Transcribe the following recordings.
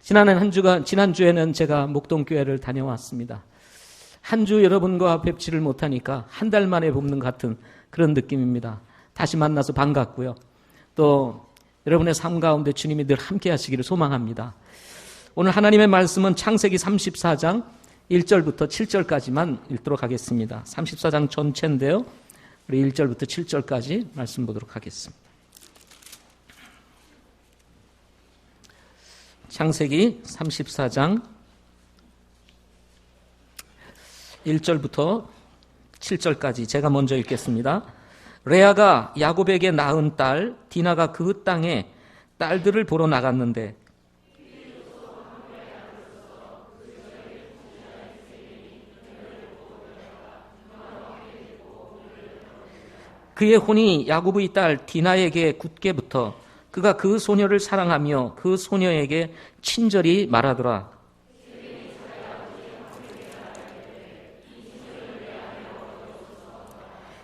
지난주에는 제가 목동교회를 다녀왔습니다. 한 주 여러분과 뵙지를 못하니까 한 달 만에 뵙는 같은 그런 느낌입니다. 다시 만나서 반갑고요. 또 여러분의 삶 가운데 주님이 늘 함께 하시기를 소망합니다. 오늘 하나님의 말씀은 창세기 34장 1절부터 7절까지만 읽도록 하겠습니다. 34장 전체인데요. 우리 1절부터 7절까지 말씀 보도록 하겠습니다. 창세기 34장 1절부터 7절까지 제가 먼저 읽겠습니다. 레아가 야곱에게 낳은 딸 디나가 그 땅에 딸들을 보러 나갔는데 그의 혼이 야곱의 딸 디나에게 굳게 붙어 그가 그 소녀를 사랑하며 그 소녀에게 친절히 말하더라.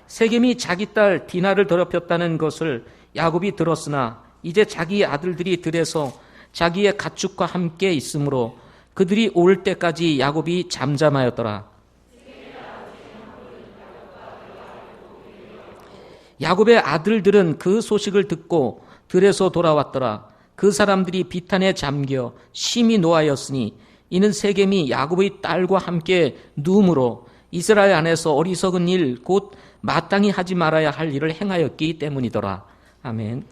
세겜이 자기 딸 디나를 더럽혔다는 것을 야곱이 들었으나 이제 자기 아들들이 들에서 자기의 가축과 함께 있으므로 그들이 올 때까지 야곱이 잠잠하였더라. 야곱의 아들들은 그 소식을 듣고 들에서 돌아왔더라. 그 사람들이 비탄에 잠겨 심히 노하였으니 이는 세겜이 야곱의 딸과 함께 누움으로 이스라엘 안에서 어리석은 일 곧 마땅히 하지 말아야 할 일을 행하였기 때문이더라. 아멘.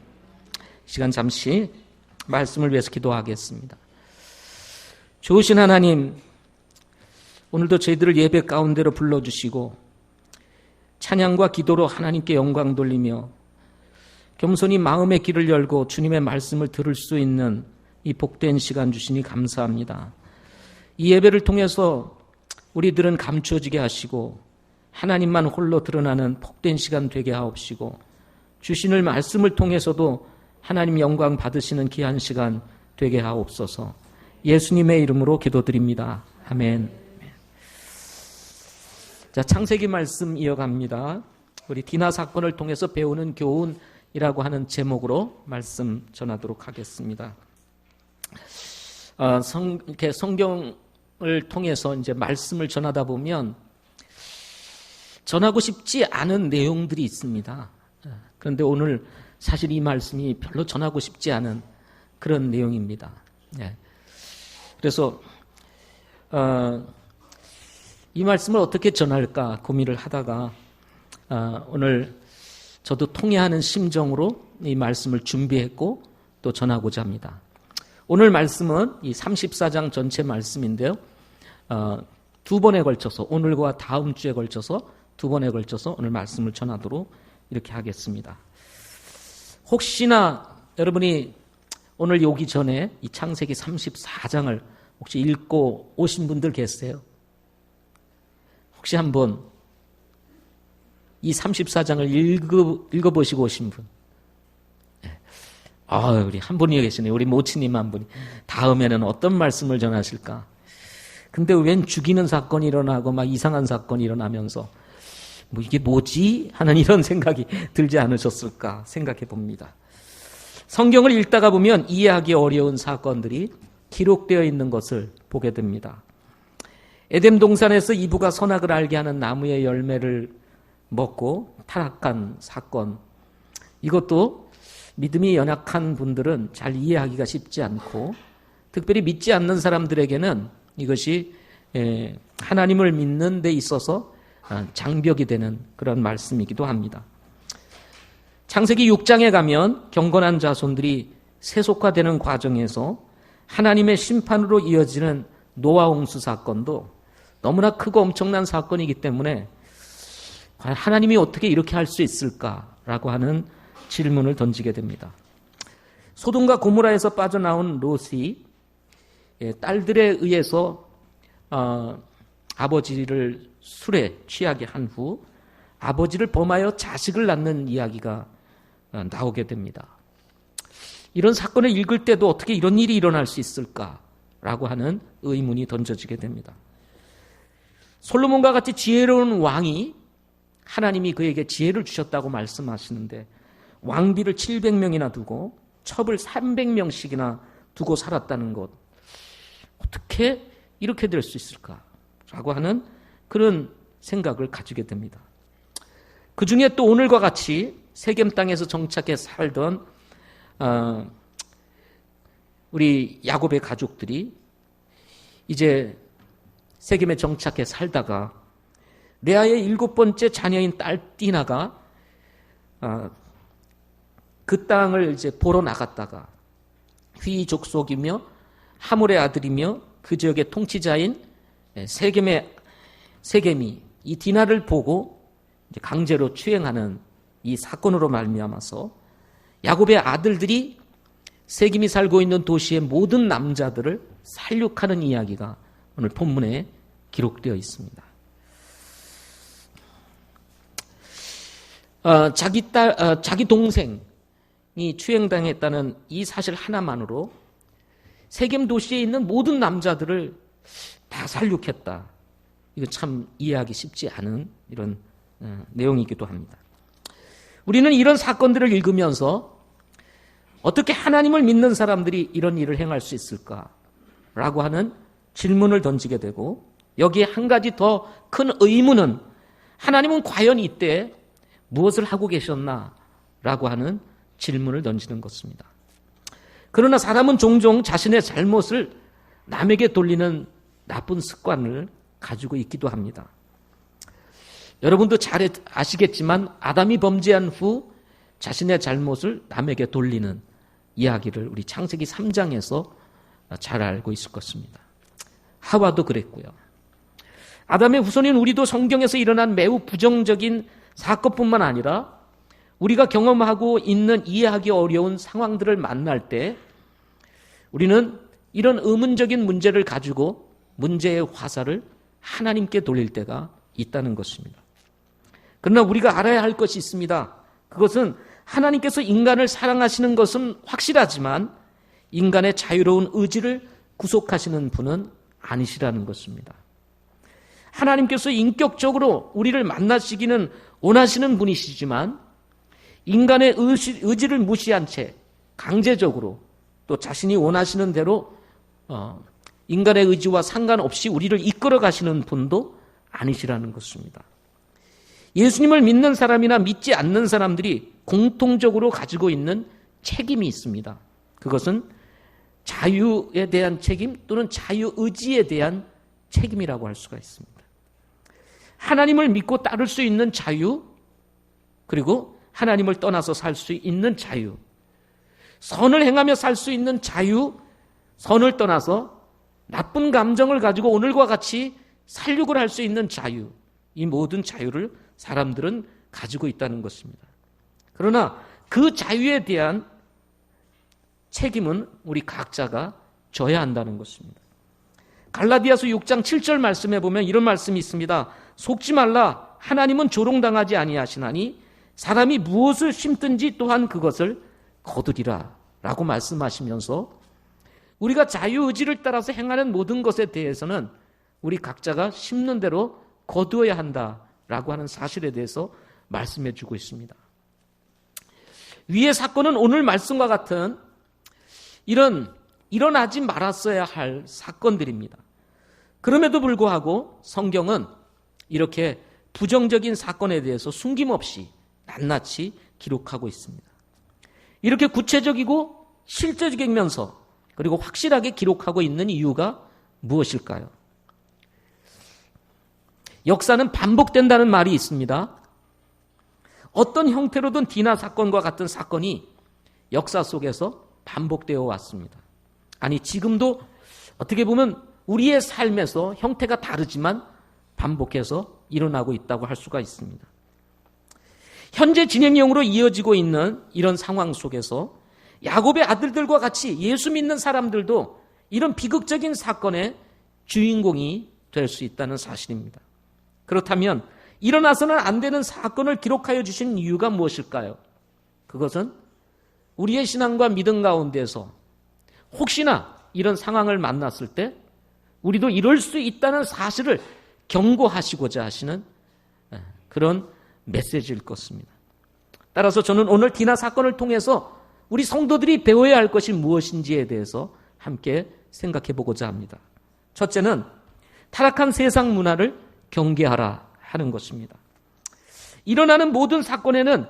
시간 잠시 말씀을 위해서 기도하겠습니다. 좋으신 하나님, 오늘도 저희들을 예배 가운데로 불러주시고 찬양과 기도로 하나님께 영광 돌리며 겸손히 마음의 길을 열고 주님의 말씀을 들을 수 있는 이 복된 시간 주시니 감사합니다. 이 예배를 통해서 우리들은 감추어지게 하시고 하나님만 홀로 드러나는 복된 시간 되게 하옵시고 주시는 말씀을 통해서도 하나님 영광 받으시는 귀한 시간 되게 하옵소서. 예수님의 이름으로 기도드립니다. 아멘. 자, 창세기 말씀 이어갑니다. 우리 디나 사건을 통해서 배우는 교훈이라고 하는 제목으로 말씀 전하도록 하겠습니다. 이렇게 성경을 통해서 이제 말씀을 전하다 보면 전하고 싶지 않은 내용들이 있습니다. 그런데 오늘 사실 이 말씀이 별로 전하고 싶지 않은 그런 내용입니다. 그래서 이 말씀을 어떻게 전할까 고민을 하다가 오늘 저도 통회하는 심정으로 이 말씀을 준비했고 또 전하고자 합니다. 오늘 말씀은 이 34장 전체 말씀인데요. 두 번에 걸쳐서 오늘과 다음 주에 걸쳐서 두 번에 걸쳐서 오늘 말씀을 전하도록 이렇게 하겠습니다. 혹시나 여러분이 오늘 오기 전에 이 창세기 34장을 혹시 읽고 오신 분들 계세요? 혹시 한번 이 34장을 읽어보시고 오신 분? 우리 한 분이 계시네요. 우리 모치님 한 분이. 다음에는 어떤 말씀을 전하실까? 근데 웬 죽이는 사건이 일어나고 막 이상한 사건이 일어나면서 이게 뭐지? 하는 이런 생각이 들지 않으셨을까 생각해 봅니다. 성경을 읽다가 보면 이해하기 어려운 사건들이 기록되어 있는 것을 보게 됩니다. 에덴 동산에서 이브가 선악을 알게 하는 나무의 열매를 먹고 타락한 사건, 이것도 믿음이 연약한 분들은 잘 이해하기가 쉽지 않고 특별히 믿지 않는 사람들에게는 이것이 하나님을 믿는 데 있어서 장벽이 되는 그런 말씀이기도 합니다. 창세기 6장에 가면 경건한 자손들이 세속화되는 과정에서 하나님의 심판으로 이어지는 노아 홍수 사건도 너무나 크고 엄청난 사건이기 때문에 과연 하나님이 어떻게 이렇게 할 수 있을까라고 하는 질문을 던지게 됩니다. 소돔과 고모라에서 빠져나온 롯이 딸들에 의해서 아버지를 술에 취하게 한 후 아버지를 범하여 자식을 낳는 이야기가 나오게 됩니다. 이런 사건을 읽을 때도 어떻게 이런 일이 일어날 수 있을까라고 하는 의문이 던져지게 됩니다. 솔로몬과 같이 지혜로운 왕이 하나님이 그에게 지혜를 주셨다고 말씀하시는데 왕비를 700명이나 두고 첩을 300명씩이나 두고 살았다는 것, 어떻게 이렇게 될 수 있을까라고 하는 그런 생각을 가지게 됩니다. 그 중에 또 오늘과 같이 세겜 땅에서 정착해 살던 우리 야곱의 가족들이 이제 세겜에 정착해 살다가 레아의 7번째 자녀인 딸 디나가 그 땅을 이제 보러 나갔다가 휘 족속이며 하몰의 아들이며 그 지역의 통치자인 세겜이 이 디나를 보고 이제 강제로 추행하는 이 사건으로 말미암아서 야곱의 아들들이 세겜이 살고 있는 도시의 모든 남자들을 살육하는 이야기가 오늘 본문에 기록되어 있습니다. 자기 동생이 추행당했다는 이 사실 하나만으로 세겜 도시에 있는 모든 남자들을 다 살육했다. 이거 참 이해하기 쉽지 않은 이런 내용이기도 합니다. 우리는 이런 사건들을 읽으면서 어떻게 하나님을 믿는 사람들이 이런 일을 행할 수 있을까라고 하는 질문을 던지게 되고, 여기에 한 가지 더 큰 의문은 하나님은 과연 이때 무엇을 하고 계셨나라고 하는 질문을 던지는 것입니다. 그러나 사람은 종종 자신의 잘못을 남에게 돌리는 나쁜 습관을 가지고 있기도 합니다. 여러분도 잘 아시겠지만 아담이 범죄한 후 자신의 잘못을 남에게 돌리는 이야기를 우리 창세기 3장에서 잘 알고 있을 것입니다. 하와도 그랬고요. 아담의 후손인 우리도 성경에서 일어난 매우 부정적인 사건뿐만 아니라 우리가 경험하고 있는 이해하기 어려운 상황들을 만날 때 우리는 이런 의문적인 문제를 가지고 문제의 화살을 하나님께 돌릴 때가 있다는 것입니다. 그러나 우리가 알아야 할 것이 있습니다. 그것은 하나님께서 인간을 사랑하시는 것은 확실하지만 인간의 자유로운 의지를 구속하시는 분은 아니시라는 것입니다. 하나님께서 인격적으로 우리를 만나시기는 원하시는 분이시지만 인간의 의지를 무시한 채 강제적으로 또 자신이 원하시는 대로 인간의 의지와 상관없이 우리를 이끌어 가시는 분도 아니시라는 것입니다. 예수님을 믿는 사람이나 믿지 않는 사람들이 공통적으로 가지고 있는 책임이 있습니다. 그것은 자유에 대한 책임 또는 자유의지에 대한 책임이라고 할 수가 있습니다. 하나님을 믿고 따를 수 있는 자유, 그리고 하나님을 떠나서 살 수 있는 자유, 선을 행하며 살 수 있는 자유, 선을 떠나서 나쁜 감정을 가지고 오늘과 같이 살육을 할 수 있는 자유, 이 모든 자유를 사람들은 가지고 있다는 것입니다. 그러나 그 자유에 대한 책임은 우리 각자가 져야 한다는 것입니다. 갈라디아서 6장 7절 말씀에 보면 이런 말씀이 있습니다. 속지 말라. 하나님은 조롱당하지 아니하시나니 사람이 무엇을 심든지 또한 그것을 거두리라 라고 말씀하시면서 우리가 자유의지를 따라서 행하는 모든 것에 대해서는 우리 각자가 심는 대로 거두어야 한다라고 하는 사실에 대해서 말씀해 주고 있습니다. 위의 사건은 오늘 말씀과 같은 일어나지 말았어야 할 사건들입니다. 그럼에도 불구하고 성경은 이렇게 부정적인 사건에 대해서 숨김없이 낱낱이 기록하고 있습니다. 이렇게 구체적이고 실제적이면서 그리고 확실하게 기록하고 있는 이유가 무엇일까요? 역사는 반복된다는 말이 있습니다. 어떤 형태로든 디나 사건과 같은 사건이 역사 속에서 반복되어 왔습니다. 아니, 지금도 어떻게 보면 우리의 삶에서 형태가 다르지만 반복해서 일어나고 있다고 할 수가 있습니다. 현재 진행형으로 이어지고 있는 이런 상황 속에서 야곱의 아들들과 같이 예수 믿는 사람들도 이런 비극적인 사건의 주인공이 될 수 있다는 사실입니다. 그렇다면 일어나서는 안 되는 사건을 기록하여 주신 이유가 무엇일까요? 그것은 우리의 신앙과 믿음 가운데서 혹시나 이런 상황을 만났을 때 우리도 이럴 수 있다는 사실을 경고하시고자 하시는 그런 메시지일 것입니다. 따라서 저는 오늘 디나 사건을 통해서 우리 성도들이 배워야 할 것이 무엇인지에 대해서 함께 생각해 보고자 합니다. 첫째는 타락한 세상 문화를 경계하라 하는 것입니다. 일어나는 모든 사건에는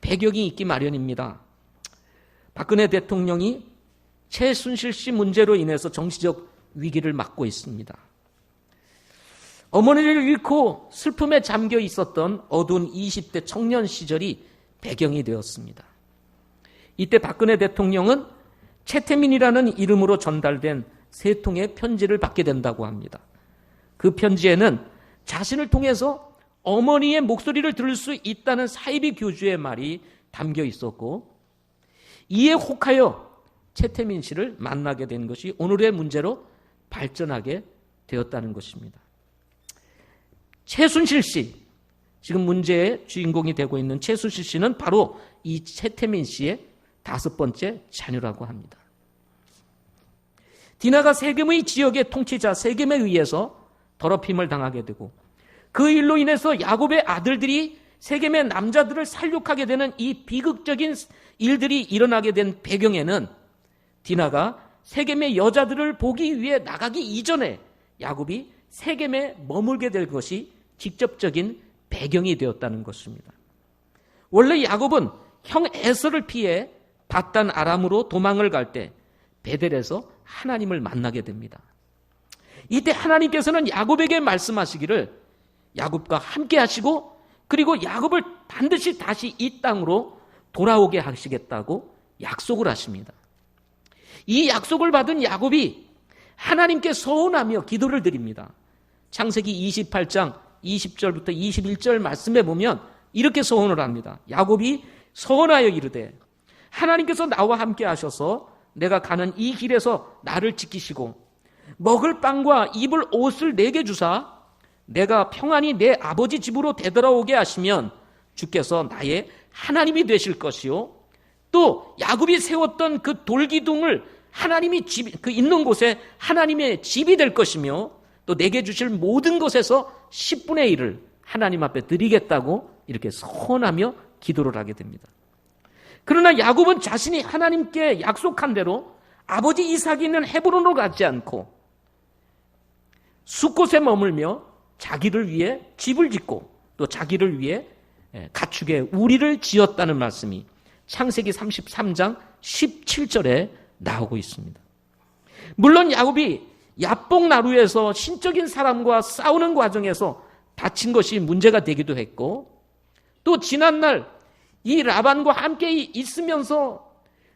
배경이 있기 마련입니다. 박근혜 대통령이 최순실 씨 문제로 인해서 정치적 위기를 맞고 있습니다. 어머니를 잃고 슬픔에 잠겨 있었던 어두운 20대 청년 시절이 배경이 되었습니다. 이때 박근혜 대통령은 최태민이라는 이름으로 전달된 세 통의 편지를 받게 된다고 합니다. 그 편지에는 자신을 통해서 어머니의 목소리를 들을 수 있다는 사이비 교주의 말이 담겨 있었고, 이에 혹하여 최태민 씨를 만나게 된 것이 오늘의 문제로 발전하게 되었다는 것입니다. 최순실 씨, 지금 문제의 주인공이 되고 있는 최순실 씨는 바로 이 최태민 씨의 5번째 자녀라고 합니다. 디나가 세겜의 지역의 통치자 세겜에 의해서 더럽힘을 당하게 되고, 그 일로 인해서 야곱의 아들들이 세겜의 남자들을 살육하게 되는 이 비극적인 일들이 일어나게 된 배경에는 디나가 세겜의 여자들을 보기 위해 나가기 이전에 야곱이 세겜에 머물게 될 것이 직접적인 배경이 되었다는 것입니다. 원래 야곱은 형 에서를 피해 밧단 아람으로 도망을 갈 때 베델에서 하나님을 만나게 됩니다. 이때 하나님께서는 야곱에게 말씀하시기를 야곱과 함께 하시고, 그리고 야곱을 반드시 다시 이 땅으로 돌아오게 하시겠다고 약속을 하십니다. 이 약속을 받은 야곱이 하나님께 서원하며 기도를 드립니다. 창세기 28장 20절부터 21절 말씀에 보면 이렇게 서원을 합니다. 야곱이 서원하여 이르되 하나님께서 나와 함께 하셔서 내가 가는 이 길에서 나를 지키시고 먹을 빵과 입을 옷을 내게 주사 내가 평안히 내 아버지 집으로 되돌아오게 하시면 주께서 나의 하나님이 되실 것이요, 또 야곱이 세웠던 그 돌기둥을 하나님이 그 있는 곳에 하나님의 집이 될 것이며, 또 내게 주실 모든 것에서 10분의 1을 하나님 앞에 드리겠다고 이렇게 서원하며 기도를 하게 됩니다. 그러나 야곱은 자신이 하나님께 약속한 대로 아버지 이삭이 있는 헤브론으로 가지 않고 숫곳에 머물며 자기를 위해 집을 짓고 또 자기를 위해 가축의 우리를 지었다는 말씀이 창세기 33장 17절에 나오고 있습니다. 물론 야곱이 야복나루에서 신적인 사람과 싸우는 과정에서 다친 것이 문제가 되기도 했고, 또 지난날 이 라반과 함께 있으면서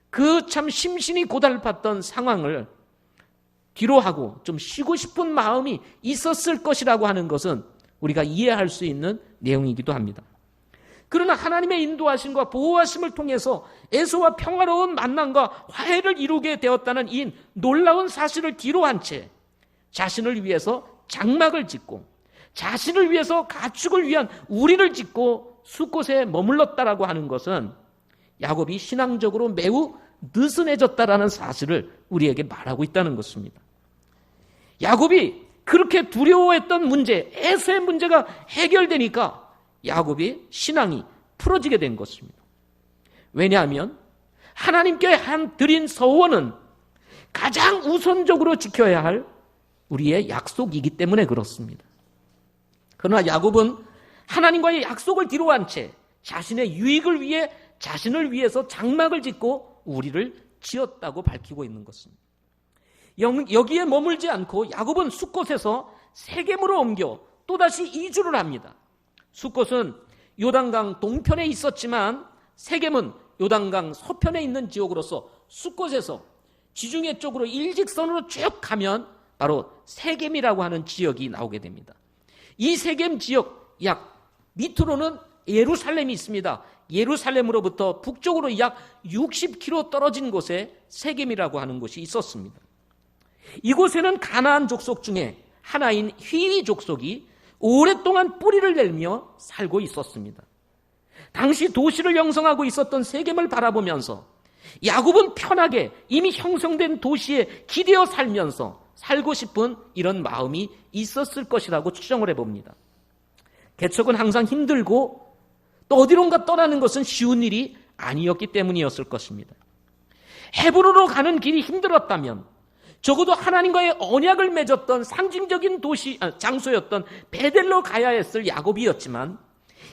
그 참 심신이 고달팠던 상황을 뒤로하고 좀 쉬고 싶은 마음이 있었을 것이라고 하는 것은 우리가 이해할 수 있는 내용이기도 합니다. 그러나 하나님의 인도하심과 보호하심을 통해서 에서와 평화로운 만남과 화해를 이루게 되었다는 이 놀라운 사실을 뒤로한 채 자신을 위해서 장막을 짓고 자신을 위해서 가축을 위한 우리를 짓고 숫곳에 머물렀다라고 하는 것은 야곱이 신앙적으로 매우 느슨해졌다라는 사실을 우리에게 말하고 있다는 것입니다. 야곱이 그렇게 두려워했던 문제, 에서의 문제가 해결되니까 야곱의 신앙이 풀어지게 된 것입니다. 왜냐하면 하나님께 드린 서원은 가장 우선적으로 지켜야 할 우리의 약속이기 때문에 그렇습니다. 그러나 야곱은 하나님과의 약속을 뒤로한 채 자신의 유익을 위해 자신을 위해서 장막을 짓고 우리를 지었다고 밝히고 있는 것입니다. 여기에 머물지 않고 야곱은 숫곳에서 세겜으로 옮겨 또다시 이주를 합니다. 숫곳은 요단강 동편에 있었지만 세겜은 요단강 서편에 있는 지역으로서 숫곳에서 지중해 쪽으로 일직선으로 쭉 가면 바로 세겜이라고 하는 지역이 나오게 됩니다. 이 세겜 지역 약 밑으로는 예루살렘이 있습니다. 예루살렘으로부터 북쪽으로 약 60km 떨어진 곳에 세겜이라고 하는 곳이 있었습니다. 이곳에는 가나안 족속 중에 하나인 히위 족속이 오랫동안 뿌리를 내며 살고 있었습니다. 당시 도시를 형성하고 있었던 세겜을 바라보면서 야곱은 편하게 이미 형성된 도시에 기대어 살고 싶은 이런 마음이 있었을 것이라고 추정을 해봅니다. 개척은 항상 힘들고 또 어디론가 떠나는 것은 쉬운 일이 아니었기 때문이었을 것입니다. 헤브론으로 가는 길이 힘들었다면 적어도 하나님과의 언약을 맺었던 상징적인 장소였던 베델로 가야 했을 야곱이었지만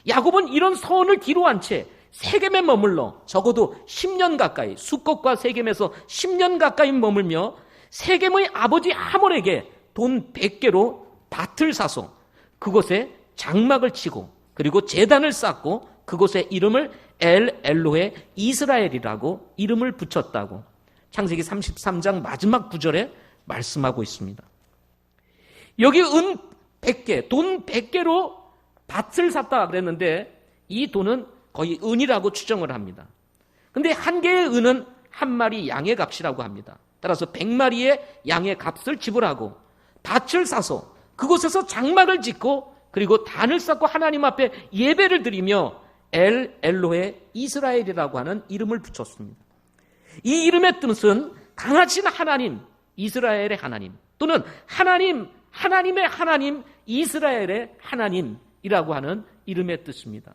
야곱은 이런 서원을 뒤로한 채 세겜에 머물러 적어도 10년 가까이 수컷과 세겜에서 10년 가까이 머물며 세겜의 아버지 하몰에게 돈 100개로 밭을 사서 그곳에 장막을 치고 그리고 제단을 쌓고 그곳에 이름을 엘로헤 이스라엘이라고 이름을 붙였다고 창세기 33장 마지막 구절에 말씀하고 있습니다. 여기 은 100개, 돈 100개로 밭을 샀다 그랬는데 이 돈은 거의 은이라고 추정을 합니다. 근데 한 개의 은은 한 마리 양의 값이라고 합니다. 따라서 100마리의 양의 값을 지불하고 밭을 사서 그곳에서 장막을 짓고 그리고 단을 쌓고 하나님 앞에 예배를 드리며 엘로헤 이스라엘이라고 하는 이름을 붙였습니다. 이 이름의 뜻은 강하신 하나님, 이스라엘의 하나님 또는 하나님의 하나님, 이스라엘의 하나님이라고 하는 이름의 뜻입니다.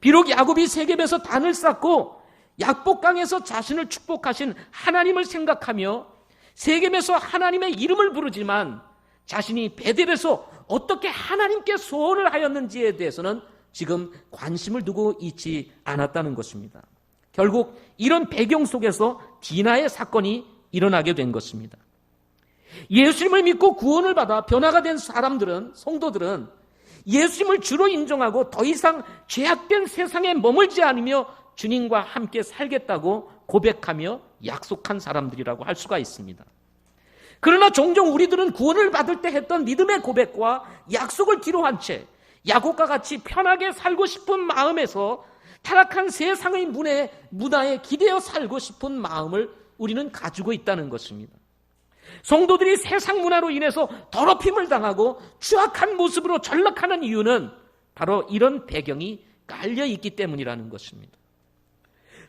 비록 야곱이 세겜에서 단을 쌓고 약복강에서 자신을 축복하신 하나님을 생각하며 세겜에서 하나님의 이름을 부르지만 자신이 베델에서 어떻게 하나님께 소원을 하였는지에 대해서는 지금 관심을 두고 있지 않았다는 것입니다. 결국 이런 배경 속에서 디나의 사건이 일어나게 된 것입니다. 예수님을 믿고 구원을 받아 변화가 된 성도들은 예수님을 주로 인정하고 더 이상 죄악된 세상에 머물지 않으며 주님과 함께 살겠다고 고백하며 약속한 사람들이라고 할 수가 있습니다. 그러나 종종 우리들은 구원을 받을 때 했던 믿음의 고백과 약속을 뒤로한 채 야곱과 같이 편하게 살고 싶은 마음에서 타락한 세상의 문화에 기대어 살고 싶은 마음을 우리는 가지고 있다는 것입니다. 성도들이 세상 문화로 인해서 더럽힘을 당하고 추악한 모습으로 전락하는 이유는 바로 이런 배경이 깔려 있기 때문이라는 것입니다.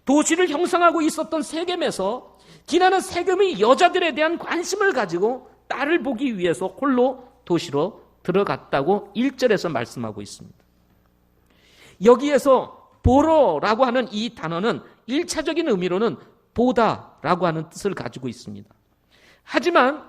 도시를 형성하고 있었던 세겜에서 디나는 세겜의 여자들에 대한 관심을 가지고 딸을 보기 위해서 홀로 도시로 들어갔다고 1절에서 말씀하고 있습니다. 여기에서 보러라고 하는 이 단어는 1차적인 의미로는 보다라고 하는 뜻을 가지고 있습니다. 하지만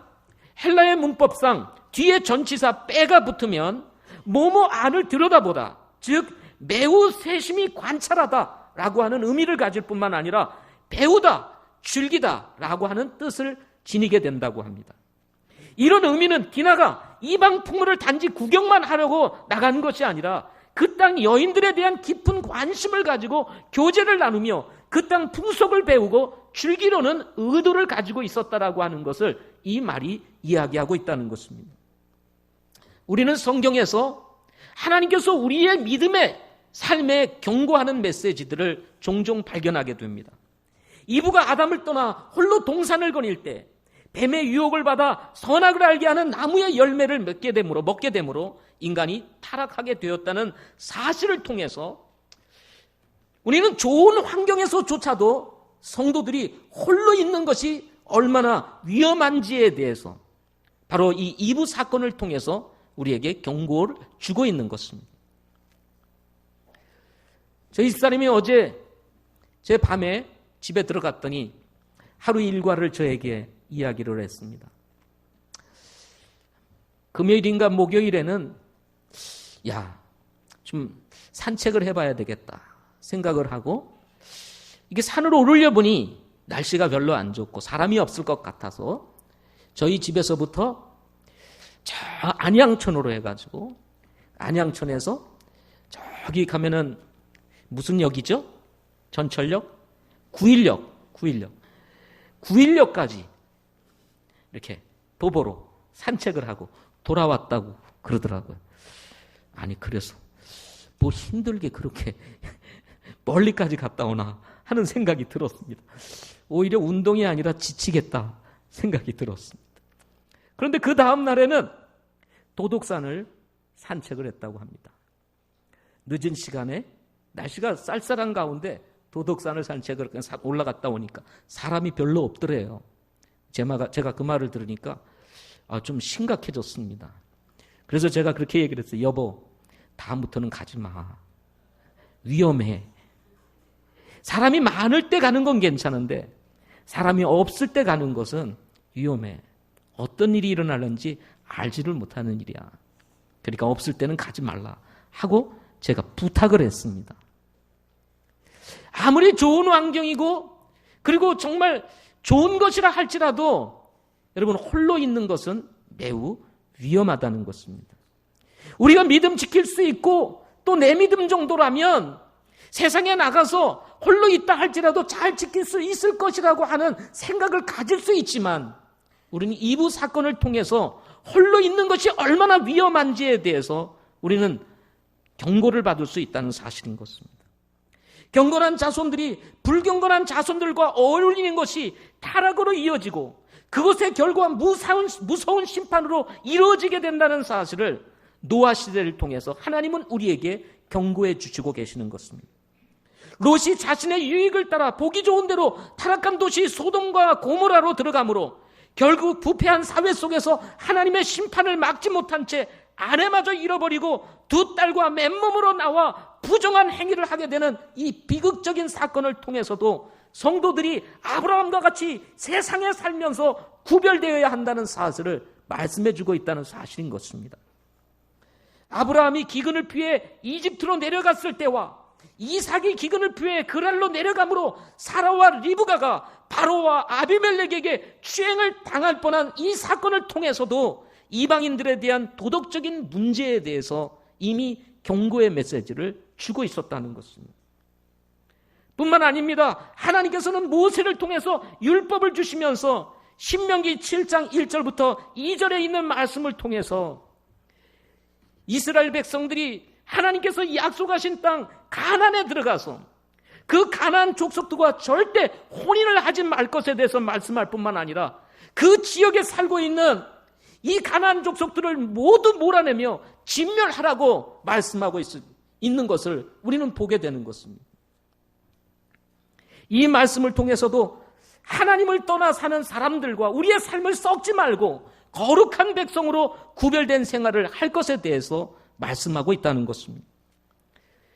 헬라의 문법상 뒤에 전치사 빼가 붙으면 뭐뭐 안을 들여다보다, 즉 매우 세심히 관찰하다라고 하는 의미를 가질 뿐만 아니라 배우다, 즐기다라고 하는 뜻을 지니게 된다고 합니다. 이런 의미는 디나가 이방 풍물을 단지 구경만 하려고 나간 것이 아니라 그 땅 여인들에 대한 깊은 관심을 가지고 교제를 나누며 그 땅 풍속을 배우고 즐기려는 의도를 가지고 있었다라고 하는 것을 이 말이 이야기하고 있다는 것입니다. 우리는 성경에서 하나님께서 우리의 믿음의 삶에 경고하는 메시지들을 종종 발견하게 됩니다. 이브가 아담을 떠나 홀로 동산을 거닐 때 뱀의 유혹을 받아 선악을 알게 하는 나무의 열매를 먹게 되므로 인간이 타락하게 되었다는 사실을 통해서 우리는 좋은 환경에서조차도 성도들이 홀로 있는 것이 얼마나 위험한지에 대해서 바로 이 이브 사건을 통해서 우리에게 경고를 주고 있는 것입니다. 저희 집사람이 어제 제 밤에 집에 들어갔더니 하루 일과를 저에게 이야기를 했습니다. 금요일인가 목요일에는 좀 산책을 해봐야 되겠다 생각을 하고 이게 산을 오르려 보니 날씨가 별로 안 좋고 사람이 없을 것 같아서 저희 집에서부터 저 안양천으로 해가지고 안양천에서 저기 가면은 무슨 역이죠? 전철역? 9일역까지 이렇게 도보로 산책을 하고 돌아왔다고 그러더라고요. 아니 그래서 뭐 힘들게 그렇게 멀리까지 갔다 오나 하는 생각이 들었습니다. 오히려 운동이 아니라 지치겠다 생각이 들었습니다. 그런데 그 다음 날에는 도독산을 산책을 했다고 합니다. 늦은 시간에 날씨가 쌀쌀한 가운데 도독산을 산책을 올라갔다 오니까 사람이 별로 없더래요. 제가 그 말을 들으니까 좀 심각해졌습니다. 그래서 제가 그렇게 얘기를 했어요. 여보, 다음부터는 가지 마. 위험해. 사람이 많을 때 가는 건 괜찮은데 사람이 없을 때 가는 것은 위험해. 어떤 일이 일어나는지 알지를 못하는 일이야. 그러니까 없을 때는 가지 말라 하고 제가 부탁을 했습니다. 아무리 좋은 환경이고 그리고 정말 좋은 것이라 할지라도 여러분, 홀로 있는 것은 매우 위험하다는 것입니다. 우리가 믿음 지킬 수 있고 또 내 믿음 정도라면 세상에 나가서 홀로 있다 할지라도 잘 지킬 수 있을 것이라고 하는 생각을 가질 수 있지만 우리는 이부 사건을 통해서 홀로 있는 것이 얼마나 위험한지에 대해서 우리는 경고를 받을 수 있다는 사실인 것입니다. 경건한 자손들이 불경건한 자손들과 어울리는 것이 타락으로 이어지고 그것의 결과 무서운 심판으로 이루어지게 된다는 사실을 노아 시대를 통해서 하나님은 우리에게 경고해 주시고 계시는 것입니다. 롯이 자신의 유익을 따라 보기 좋은 대로 타락한 도시 소돔과 고모라로 들어가므로 결국 부패한 사회 속에서 하나님의 심판을 막지 못한 채 아내마저 잃어버리고 두 딸과 맨몸으로 나와 부정한 행위를 하게 되는 이 비극적인 사건을 통해서도 성도들이 아브라함과 같이 세상에 살면서 구별되어야 한다는 사실을 말씀해주고 있다는 사실인 것입니다. 아브라함이 기근을 피해 이집트로 내려갔을 때와 이삭이 기근을 피해 그랄로 내려가므로 사라와 리브가가 바로와 아비멜렉에게 추행을 당할 뻔한 이 사건을 통해서도 이방인들에 대한 도덕적인 문제에 대해서 이미 경고의 메시지를 주고 있었다는 것입니다. 뿐만 아닙니다. 하나님께서는 모세를 통해서 율법을 주시면서 신명기 7장 1절부터 2절에 있는 말씀을 통해서 이스라엘 백성들이 하나님께서 약속하신 땅 가나안에 들어가서 그 가나안 족속들과 절대 혼인을 하지 말 것에 대해서 말씀할 뿐만 아니라 그 지역에 살고 있는 이 가나안 족속들을 모두 몰아내며 진멸하라고 말씀하고 있는 것을 우리는 보게 되는 것입니다. 이 말씀을 통해서도 하나님을 떠나 사는 사람들과 우리의 삶을 썩지 말고 거룩한 백성으로 구별된 생활을 할 것에 대해서 말씀하고 있다는 것입니다.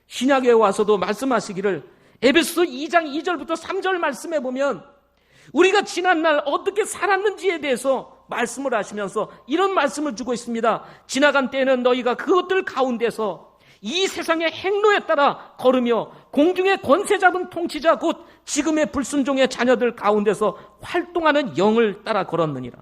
신약에 와서도 말씀하시기를 에베소서 2장 2절부터 3절 말씀해 보면 우리가 지난날 어떻게 살았는지에 대해서 말씀을 하시면서 이런 말씀을 주고 있습니다. 지나간 때에는 너희가 그것들 가운데서 이 세상의 행로에 따라 걸으며 공중의 권세 잡은 통치자 곧 지금의 불순종의 자녀들 가운데서 활동하는 영을 따라 걸었느니라.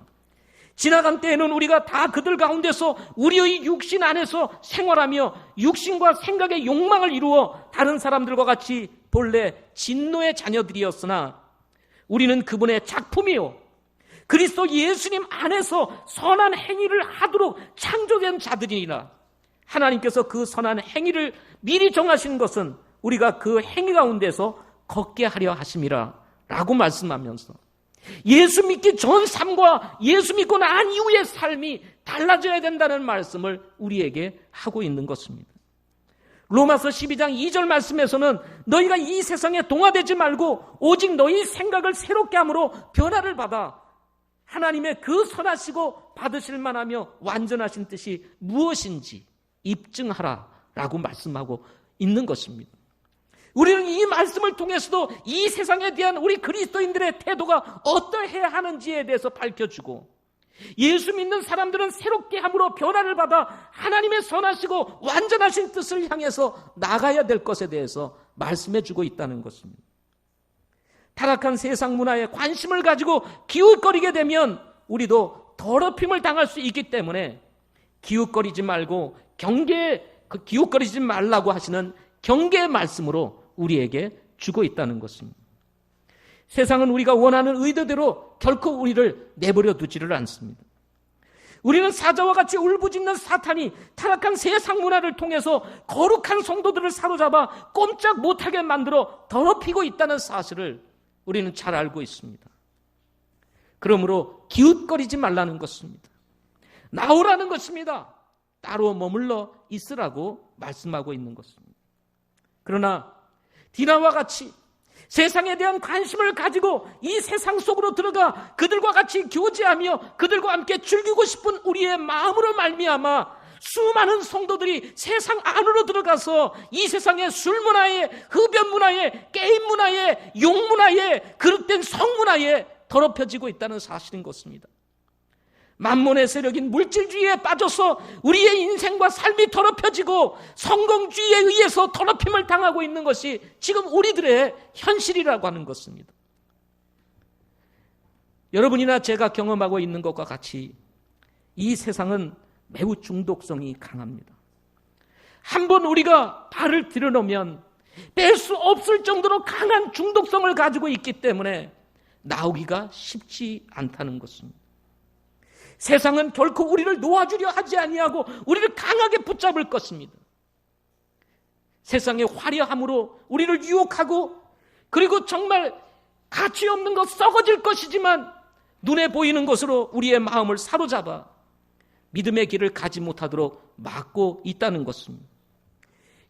지나간 때에는 우리가 다 그들 가운데서 우리의 육신 안에서 생활하며 육신과 생각의 욕망을 이루어 다른 사람들과 같이 본래 진노의 자녀들이었으나 우리는 그분의 작품이요 그리스도 예수님 안에서 선한 행위를 하도록 창조된 자들이니라. 하나님께서 그 선한 행위를 미리 정하신 것은 우리가 그 행위 가운데서 걷게 하려 하심이라 라고 말씀하면서 예수 믿기 전 삶과 예수 믿고 난 이후의 삶이 달라져야 된다는 말씀을 우리에게 하고 있는 것입니다. 로마서 12장 2절 말씀에서는 너희가 이 세상에 동화되지 말고 오직 너희 생각을 새롭게 함으로 변화를 받아 하나님의 그 선하시고 받으실 만하며 완전하신 뜻이 무엇인지 입증하라 라고 말씀하고 있는 것입니다. 우리는 이 말씀을 통해서도 이 세상에 대한 우리 그리스도인들의 태도가 어떠해야 하는지에 대해서 밝혀주고 예수 믿는 사람들은 새롭게 함으로 변화를 받아 하나님의 선하시고 완전하신 뜻을 향해서 나가야 될 것에 대해서 말씀해주고 있다는 것입니다. 타락한 세상 문화에 관심을 가지고 기웃거리게 되면 우리도 더럽힘을 당할 수 있기 때문에 기웃거리지 말고 기웃거리지 말라고 하시는 경계의 말씀으로 우리에게 주고 있다는 것입니다. 세상은 우리가 원하는 의도대로 결코 우리를 내버려 두지를 않습니다. 우리는 사자와 같이 울부짖는 사탄이 타락한 세상 문화를 통해서 거룩한 성도들을 사로잡아 꼼짝 못하게 만들어 더럽히고 있다는 사실을 우리는 잘 알고 있습니다. 그러므로 기웃거리지 말라는 것입니다. 나오라는 것입니다. 따로 머물러 있으라고 말씀하고 있는 것입니다. 그러나 디나와 같이 세상에 대한 관심을 가지고 이 세상 속으로 들어가 그들과 같이 교제하며 그들과 함께 즐기고 싶은 우리의 마음으로 말미암아 수많은 성도들이 세상 안으로 들어가서 이 세상의 술 문화에, 흡연 문화에, 게임 문화에, 욕 문화에, 그릇된 성 문화에 더럽혀지고 있다는 사실인 것입니다. 만몬의 세력인 물질주의에 빠져서 우리의 인생과 삶이 더럽혀지고 성공주의에 의해서 더럽힘을 당하고 있는 것이 지금 우리들의 현실이라고 하는 것입니다. 여러분이나 제가 경험하고 있는 것과 같이 이 세상은 매우 중독성이 강합니다. 한번 우리가 발을 들여놓으면 뺄 수 없을 정도로 강한 중독성을 가지고 있기 때문에 나오기가 쉽지 않다는 것입니다. 세상은 결코 우리를 놓아주려 하지 아니하고 우리를 강하게 붙잡을 것입니다. 세상의 화려함으로 우리를 유혹하고, 그리고 정말 가치 없는 것, 썩어질 것이지만 눈에 보이는 것으로 우리의 마음을 사로잡아 믿음의 길을 가지 못하도록 막고 있다는 것입니다.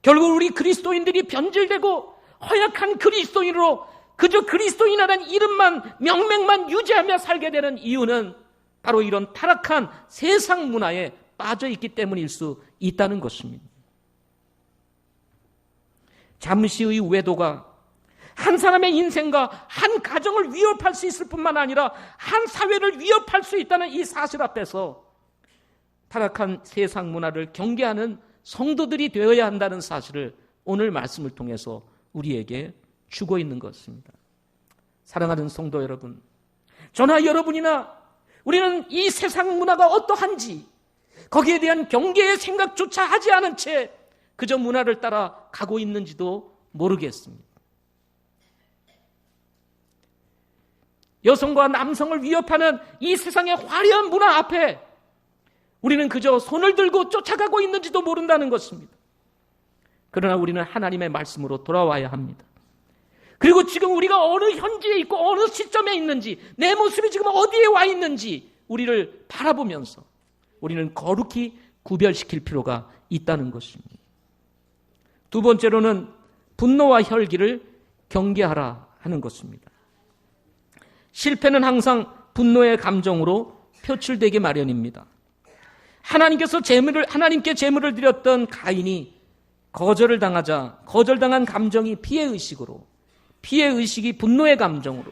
결국 우리 그리스도인들이 변질되고 허약한 그리스도인으로 그저 그리스도인이라는 이름만, 명맥만 유지하며 살게 되는 이유는 바로 이런 타락한 세상 문화에 빠져 있기 때문일 수 있다는 것입니다. 잠시의 외도가 한 사람의 인생과 한 가정을 위협할 수 있을 뿐만 아니라 한 사회를 위협할 수 있다는 이 사실 앞에서 타락한 세상 문화를 경계하는 성도들이 되어야 한다는 사실을 오늘 말씀을 통해서 우리에게 주고 있는 것입니다. 사랑하는 성도 여러분, 저나 여러분이나 우리는 이 세상 문화가 어떠한지 거기에 대한 경계의 생각조차 하지 않은 채 그저 문화를 따라 가고 있는지도 모르겠습니다. 여성과 남성을 위협하는 이 세상의 화려한 문화 앞에 우리는 그저 손을 들고 쫓아가고 있는지도 모른다는 것입니다. 그러나 우리는 하나님의 말씀으로 돌아와야 합니다. 그리고 지금 우리가 어느 현지에 있고 어느 시점에 있는지, 내 모습이 지금 어디에 와 있는지 우리를 바라보면서 우리는 거룩히 구별시킬 필요가 있다는 것입니다. 두 번째로는 분노와 혈기를 경계하라 하는 것입니다. 실패는 항상 분노의 감정으로 표출되기 마련입니다. 하나님께 제물을 드렸던 가인이 거절당한 감정이 피해의식으로, 피해의식이 분노의 감정으로,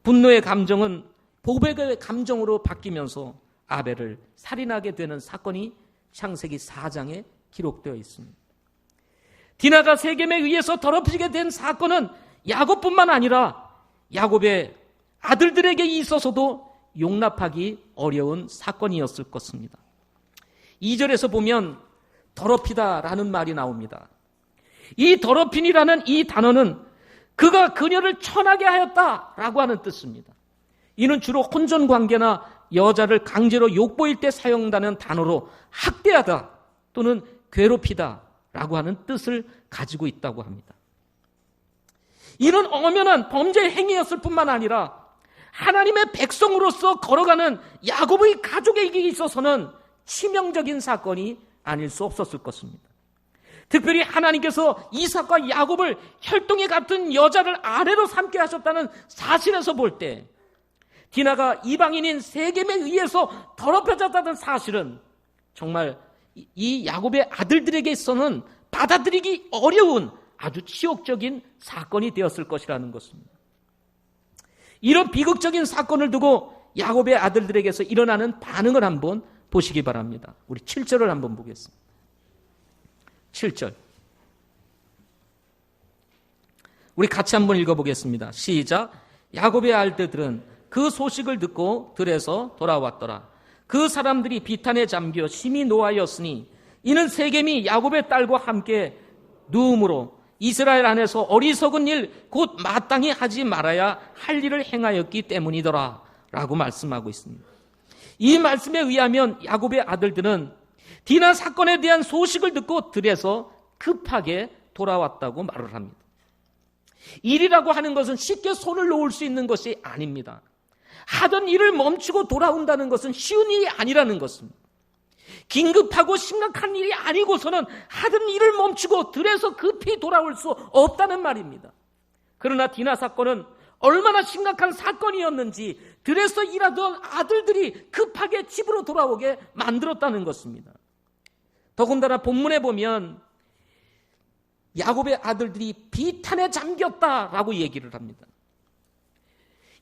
분노의 감정은 보복의 감정으로 바뀌면서 아벨을 살인하게 되는 사건이 창세기 4장에 기록되어 있습니다. 디나가 세겜에 의해서 더럽히게 된 사건은 야곱뿐만 아니라 야곱의 아들들에게 있어서도 용납하기 어려운 사건이었을 것입니다. 2절에서 보면 더럽히다라는 말이 나옵니다. 이 더럽힌이라는 이 단어는 그가 그녀를 천하게 하였다라고 하는 뜻입니다. 이는 주로 혼전관계나 여자를 강제로 욕보일 때 사용되는 단어로 학대하다 또는 괴롭히다라고 하는 뜻을 가지고 있다고 합니다. 이런 엄연한 범죄 행위였을 뿐만 아니라 하나님의 백성으로서 걸어가는 야곱의 가족에게 있어서는 치명적인 사건이 아닐 수 없었을 것입니다. 특별히 하나님께서 이삭과 야곱을 혈통이 같은 여자를 아내로 삼게 하셨다는 사실에서 볼 때 디나가 이방인인 세겜에 의해서 더럽혀졌다는 사실은 정말 이 야곱의 아들들에게 있어서는 받아들이기 어려운 아주 치욕적인 사건이 되었을 것이라는 것입니다. 이런 비극적인 사건을 두고 야곱의 아들들에게서 일어나는 반응을 한번 보시기 바랍니다. 우리 7절을 한번 보겠습니다. 7절. 우리 같이 한번 읽어보겠습니다. 시작. 야곱의 아들들은 그 소식을 듣고 들에서 돌아왔더라. 그 사람들이 비탄에 잠겨 심히 노하였으니 이는 세겜이 야곱의 딸과 함께 누움으로 이스라엘 안에서 어리석은 일 곧 마땅히 하지 말아야 할 일을 행하였기 때문이더라 라고 말씀하고 있습니다. 이 말씀에 의하면 야곱의 아들들은 디나 사건에 대한 소식을 듣고 들에서 급하게 돌아왔다고 말을 합니다. 일이라고 하는 것은 쉽게 손을 놓을 수 있는 것이 아닙니다. 하던 일을 멈추고 돌아온다는 것은 쉬운 일이 아니라는 것입니다. 긴급하고 심각한 일이 아니고서는 하던 일을 멈추고 들에서 급히 돌아올 수 없다는 말입니다. 그러나 디나 사건은 얼마나 심각한 사건이었는지 들에서 일하던 아들들이 급하게 집으로 돌아오게 만들었다는 것입니다. 더군다나 본문에 보면 야곱의 아들들이 비탄에 잠겼다라고 얘기를 합니다.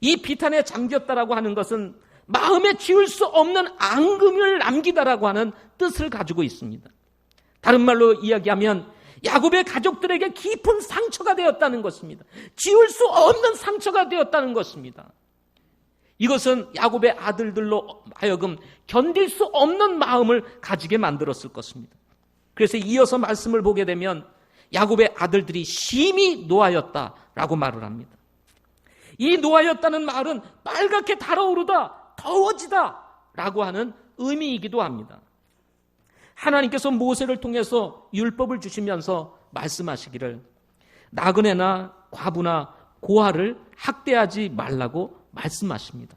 이 비탄에 잠겼다라고 하는 것은 마음에 지울 수 없는 앙금을 남기다라고 하는 뜻을 가지고 있습니다. 다른 말로 이야기하면 야곱의 가족들에게 깊은 상처가 되었다는 것입니다. 지울 수 없는 상처가 되었다는 것입니다. 이것은 야곱의 아들들로 하여금 견딜 수 없는 마음을 가지게 만들었을 것입니다. 그래서 이어서 말씀을 보게 되면 야곱의 아들들이 심히 노하였다라고 말을 합니다. 이 노하였다는 말은 빨갛게 달아오르다, 더워지다라고 하는 의미이기도 합니다. 하나님께서 모세를 통해서 율법을 주시면서 말씀하시기를 나그네나 과부나 고아를 학대하지 말라고 말씀하십니다.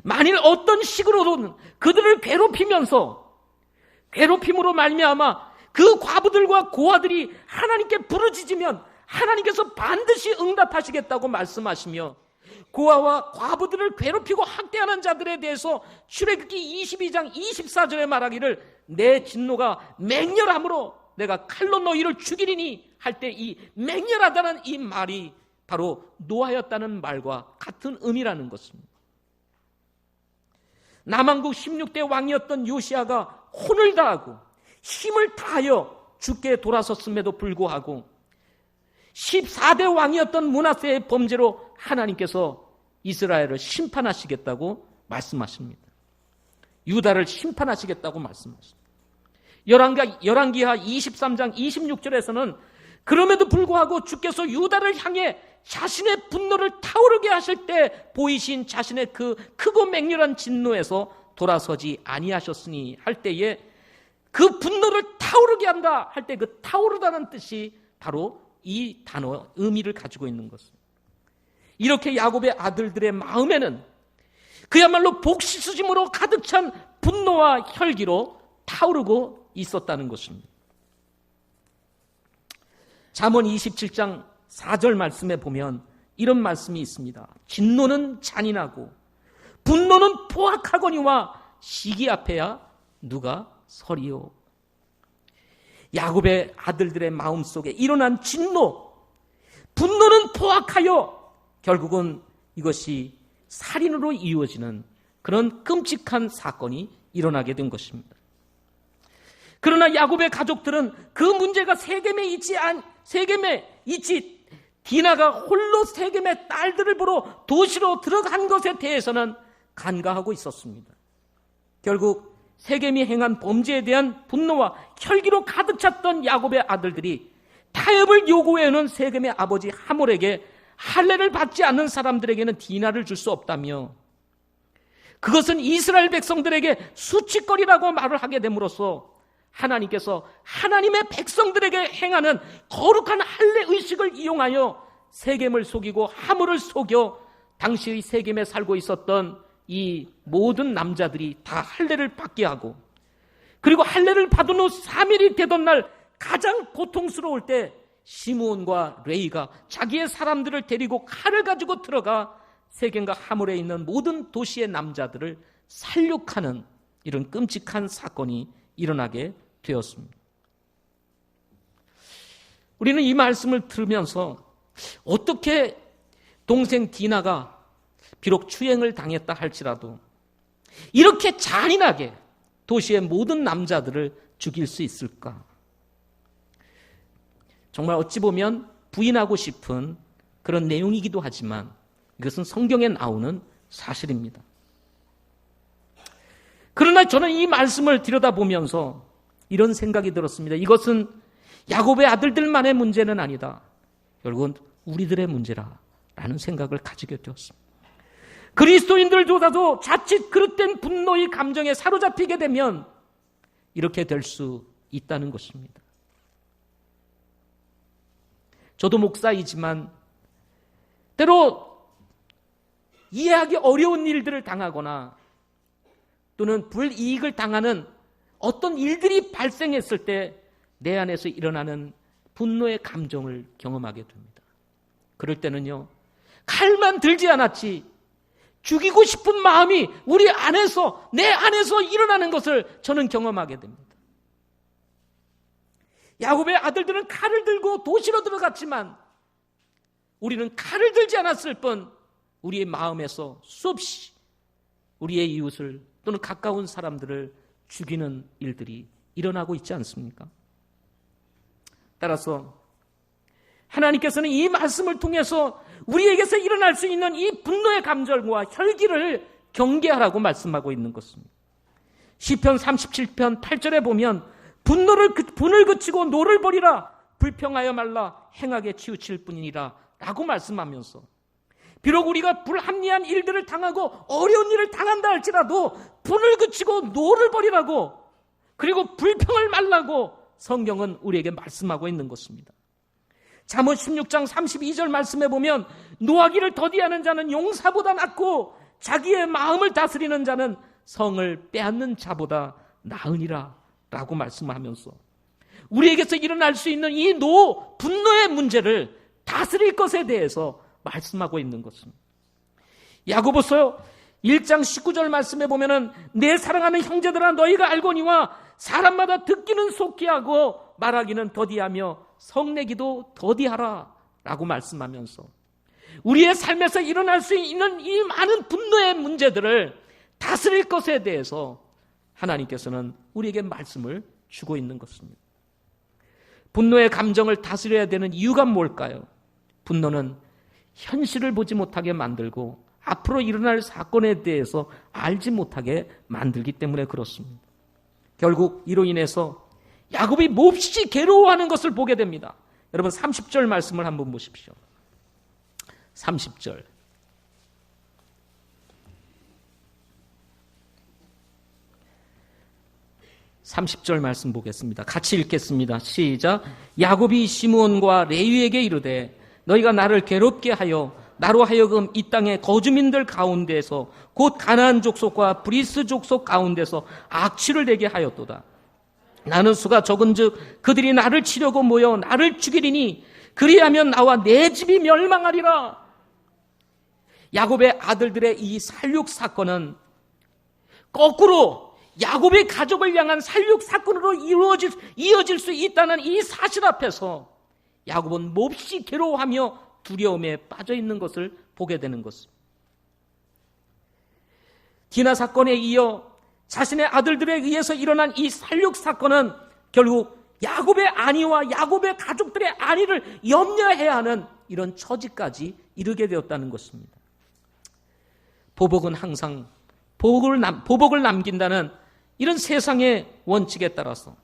만일 어떤 식으로든 그들을 괴롭힘으로 말미암아 그 과부들과 고아들이 하나님께 부르짖으면 하나님께서 반드시 응답하시겠다고 말씀하시며 고아와 과부들을 괴롭히고 학대하는 자들에 대해서 출애굽기 22장 24절에 말하기를 내 진노가 맹렬함으로 내가 칼로 너희를 죽이리니 할 때 이 맹렬하다는 이 말이 바로 노하였다는 말과 같은 의미라는 것입니다. 남왕국 16대 왕이었던 요시야가 혼을 다하고 힘을 다하여 죽게 돌아섰음에도 불구하고 14대 왕이었던 므낫세의 범죄로 하나님께서 이스라엘을 심판하시겠다고 말씀하십니다. 유다를 심판하시겠다고 말씀하십니다. 열왕기하 23장 26절에서는 그럼에도 불구하고 주께서 유다를 향해 자신의 분노를 타오르게 하실 때 보이신 자신의 그 크고 맹렬한 진노에서 돌아서지 아니하셨으니 할 때에 그 분노를 타오르게 한다 할 때 그 타오르다는 뜻이 바로 이 단어 의미를 가지고 있는 것입니다. 이렇게 야곱의 아들들의 마음에는 그야말로 복수심으로 가득 찬 분노와 혈기로 타오르고 있었다는 것입니다. 잠언 27장 4절 말씀에 보면 이런 말씀이 있습니다. 진노는 잔인하고 분노는 포악하거니와 시기 앞에야 누가 서리요. 야곱의 아들들의 마음속에 일어난 진노, 분노는 포악하여 결국은 이것이 살인으로 이루어지는 그런 끔찍한 사건이 일어나게 된 것입니다. 그러나 야곱의 가족들은 그 문제가 세겜에 있지 디나가 홀로 세겜의 딸들을 보러 도시로 들어간 것에 대해서는 간과하고 있었습니다. 결국 세겜이 행한 범죄에 대한 분노와 혈기로 가득 찼던 야곱의 아들들이 타협을 요구해오는 세겜의 아버지 하몰에게 할례를 받지 않는 사람들에게는 디나를 줄 수 없다며 그것은 이스라엘 백성들에게 수치거리라고 말을 하게 됨으로써 하나님께서 하나님의 백성들에게 행하는 거룩한 할례 의식을 이용하여 세겜을 속이고 하몰을 속여 당시의 세겜에 살고 있었던 이 모든 남자들이 다 할례를 받게 하고 그리고 할례를 받은 후 3일이 되던 날 가장 고통스러울 때 시므온과 레이가 자기의 사람들을 데리고 칼을 가지고 들어가 세겜과 하몰에 있는 모든 도시의 남자들을 살육하는 이런 끔찍한 사건이 일어나게 되었습니다. 우리는 이 말씀을 들으면서 어떻게 동생 디나가 비록 추행을 당했다 할지라도 이렇게 잔인하게 도시의 모든 남자들을 죽일 수 있을까? 정말 어찌 보면 부인하고 싶은 그런 내용이기도 하지만 이것은 성경에 나오는 사실입니다. 그러나 저는 이 말씀을 들여다보면서 이런 생각이 들었습니다. 이것은 야곱의 아들들만의 문제는 아니다. 결국은 우리들의 문제라는 생각을 가지게 되었습니다. 그리스도인들조차도 자칫 그릇된 분노의 감정에 사로잡히게 되면 이렇게 될 수 있다는 것입니다. 저도 목사이지만 때로 이해하기 어려운 일들을 당하거나 또는 불이익을 당하는 어떤 일들이 발생했을 때 내 안에서 일어나는 분노의 감정을 경험하게 됩니다. 그럴 때는요, 칼만 들지 않았지 죽이고 싶은 마음이 우리 안에서, 내 안에서 일어나는 것을 저는 경험하게 됩니다. 야곱의 아들들은 칼을 들고 도시로 들어갔지만 우리는 칼을 들지 않았을 뿐 우리의 마음에서 수없이 우리의 이웃을 또는 가까운 사람들을 죽이는 일들이 일어나고 있지 않습니까? 따라서 하나님께서는 이 말씀을 통해서 우리에게서 일어날 수 있는 이 분노의 감정과 혈기를 경계하라고 말씀하고 있는 것입니다. 시편 37편 8절에 보면 분을 그치고 노를 버리라, 불평하여 말라, 행하게 치우칠 뿐이니라 라고 말씀하면서, 비록 우리가 불합리한 일들을 당하고 어려운 일을 당한다 할지라도 분을 그치고 노를 버리라고, 그리고 불평을 말라고 성경은 우리에게 말씀하고 있는 것입니다. 잠언 16장 32절 말씀에 보면 노하기를 더디하는 자는 용사보다 낫고 자기의 마음을 다스리는 자는 성을 빼앗는 자보다 나으니라 라고 말씀하면서 우리에게서 일어날 수 있는 이 분노의 문제를 다스릴 것에 대해서 말씀하고 있는 것입니다. 야고보서 1장 19절 말씀에 보면은 내 사랑하는 형제들아 너희가 알거니와 사람마다 듣기는 속히 하고 말하기는 더디하며 성내기도 더디하라 라고 말씀하면서 우리의 삶에서 일어날 수 있는 이 많은 분노의 문제들을 다스릴 것에 대해서 하나님께서는 우리에게 말씀을 주고 있는 것입니다. 분노의 감정을 다스려야 되는 이유가 뭘까요? 분노는 현실을 보지 못하게 만들고 앞으로 일어날 사건에 대해서 알지 못하게 만들기 때문에 그렇습니다. 결국 이로 인해서 야곱이 몹시 괴로워하는 것을 보게 됩니다. 여러분 30절 말씀을 한번 보십시오. 30절. 말씀 보겠습니다. 같이 읽겠습니다. 시작. 야곱이 시므온과 레위에게 이르되 너희가 나를 괴롭게 하여 나로 하여금 이 땅의 거주민들 가운데서 곧 가나안 족속과 브리스 족속 가운데서 악취를 내게 하였도다. 나는 수가 적은즉 그들이 나를 치려고 모여 나를 죽이리니 그리하면 나와 내 집이 멸망하리라. 야곱의 아들들의 이 살육 사건은 거꾸로 야곱의 가족을 향한 살육 사건으로 이어질 수 있다는 이 사실 앞에서 야곱은 몹시 괴로워하며 두려움에 빠져 있는 것을 보게 되는 것입니다. 디나 사건에 이어 자신의 아들들에 의해서 일어난 이 살육 사건은 결국 야곱의 안위와 야곱의 가족들의 안위를 염려해야 하는 이런 처지까지 이르게 되었다는 것입니다. 보복은 항상 보복을 남긴다는 이런 세상의 원칙에 따라서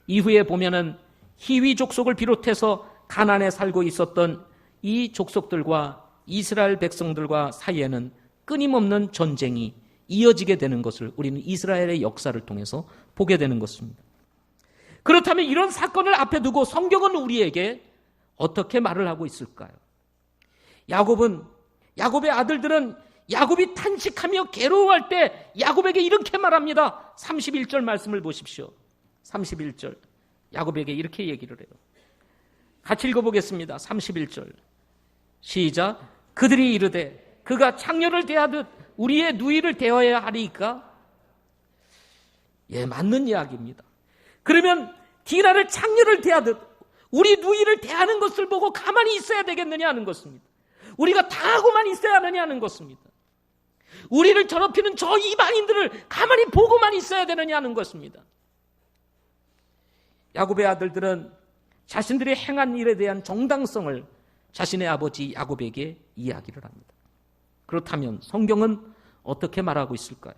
이후에 보면은 히위 족속을 비롯해서 가나안에 살고 있었던 이 족속들과 이스라엘 백성들과 사이에는 끊임없는 전쟁이 이어지게 되는 것을 우리는 이스라엘의 역사를 통해서 보게 되는 것입니다. 그렇다면 이런 사건을 앞에 두고 성경은 우리에게 어떻게 말을 하고 있을까요? 야곱의 아들들은 야곱이 탄식하며 괴로워할 때 야곱에게 이렇게 말합니다. 31절 말씀을 보십시오. 31절. 야곱에게 이렇게 얘기를 해요. 같이 읽어보겠습니다. 31절. 시작. 그들이 이르되 그가 창녀를 대하듯 우리의 누이를 대하여야 하리까? 예, 맞는 이야기입니다. 그러면 디나를 창녀를 대하듯 우리 누이를 대하는 것을 보고 가만히 있어야 되겠느냐 하는 것입니다. 우리가 다 하고만 있어야 하느냐 하는 것입니다. 우리를 더럽히는 저 이방인들을 가만히 보고만 있어야 되느냐 하는 것입니다. 야곱의 아들들은 자신들이 행한 일에 대한 정당성을 자신의 아버지 야곱에게 이야기를 합니다. 그렇다면 성경은 어떻게 말하고 있을까요?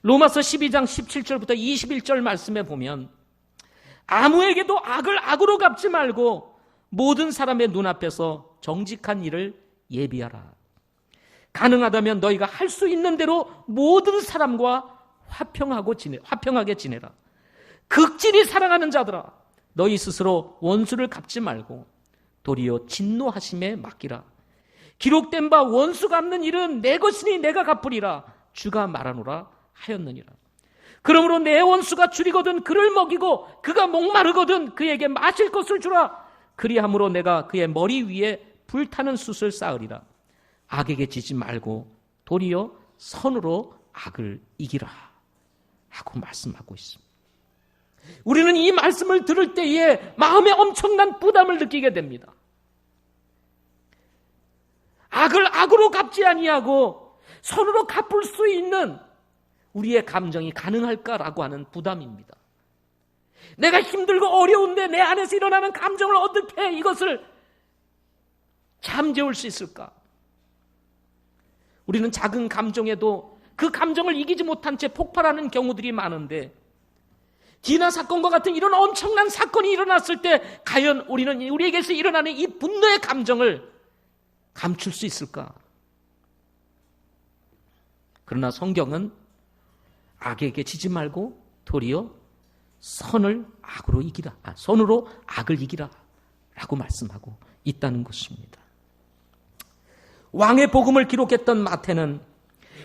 로마서 12장 17절부터 21절 말씀에 보면 아무에게도 악을 악으로 갚지 말고 모든 사람의 눈앞에서 정직한 일을 예비하라. 가능하다면 너희가 할 수 있는 대로 모든 사람과 화평하게 지내라. 극진히 사랑하는 자들아, 너희 스스로 원수를 갚지 말고 도리어 진노하심에 맡기라. 기록된 바 원수 갚는 일은 내 것이니 내가 갚으리라. 주가 말하노라 하였느니라. 그러므로 내 원수가 줄이거든 그를 먹이고 그가 목마르거든 그에게 마실 것을 주라. 그리함으로 내가 그의 머리 위에 불타는 숯을 쌓으리라. 악에게 지지 말고 도리어 선으로 악을 이기라 하고 말씀하고 있습니다. 우리는 이 말씀을 들을 때에 마음에 엄청난 부담을 느끼게 됩니다. 악을 악으로 갚지 아니하고 선으로 갚을 수 있는 우리의 감정이 가능할까라고 하는 부담입니다. 내가 힘들고 어려운데 내 안에서 일어나는 감정을 어떻게 이것을 잠재울 수 있을까? 우리는 작은 감정에도 그 감정을 이기지 못한 채 폭발하는 경우들이 많은데, 디나 사건과 같은 이런 엄청난 사건이 일어났을 때 과연 우리는 우리에게서 일어나는 이 분노의 감정을 감출 수 있을까? 그러나 성경은 악에게 지지 말고 도리어 선을 악으로 이기라, 선으로 악을 이기라 라고 말씀하고 있다는 것입니다. 왕의 복음을 기록했던 마태는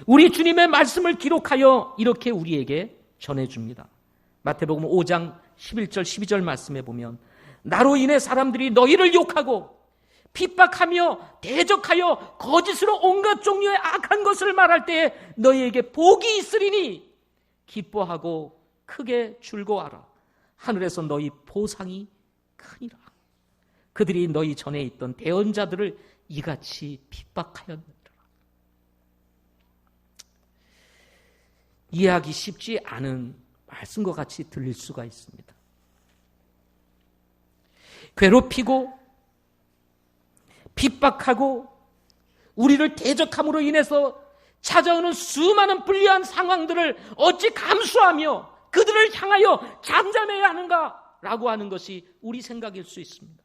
우리 주님의 말씀을 기록하여 이렇게 우리에게 전해줍니다. 마태복음 5장 11절 12절 말씀에 보면, 나로 인해 사람들이 너희를 욕하고 핍박하며 대적하여 거짓으로 온갖 종류의 악한 것을 말할 때에 너희에게 복이 있으리니 기뻐하고 크게 즐거워하라. 하늘에서 너희 보상이 크니라. 그들이 너희 전에 있던 대언자들을 이같이 핍박하였느니라. 이해하기 쉽지 않은 말씀과 같이 들릴 수가 있습니다. 괴롭히고 핍박하고 우리를 대적함으로 인해서 찾아오는 수많은 불리한 상황들을 어찌 감수하며 그들을 향하여 잠잠해야 하는가라고 하는 것이 우리 생각일 수 있습니다.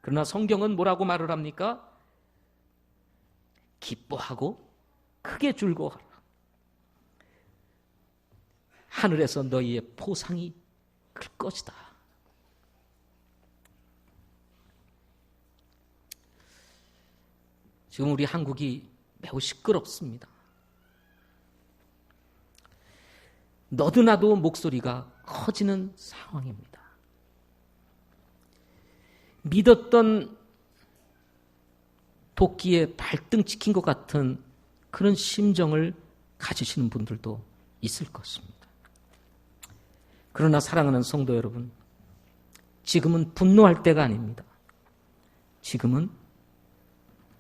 그러나 성경은 뭐라고 말을 합니까? 기뻐하고 크게 즐거워하라. 하늘에서 너희의 보상이 클 것이다. 지금 우리 한국이 매우 시끄럽습니다. 너도나도 목소리가 커지는 상황입니다. 믿었던 도끼에 발등 찍힌 것 같은 그런 심정을 가지시는 분들도 있을 것입니다. 그러나 사랑하는 성도 여러분, 지금은 분노할 때가 아닙니다. 지금은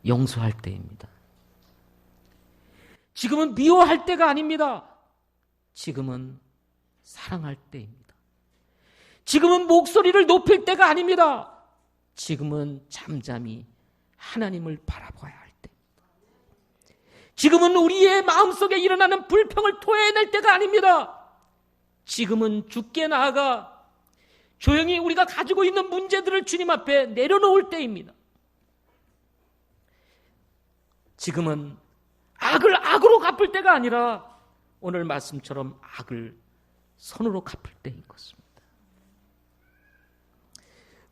용서할 때입니다. 지금은 미워할 때가 아닙니다. 지금은 사랑할 때입니다. 지금은 목소리를 높일 때가 아닙니다. 지금은 잠잠히 하나님을 바라봐야 할 때입니다. 지금은 우리의 마음속에 일어나는 불평을 토해낼 때가 아닙니다. 지금은 주께 나아가 조용히 우리가 가지고 있는 문제들을 주님 앞에 내려놓을 때입니다. 지금은 악을 악으로 갚을 때가 아니라 오늘 말씀처럼 악을 선으로 갚을 때인 것입니다.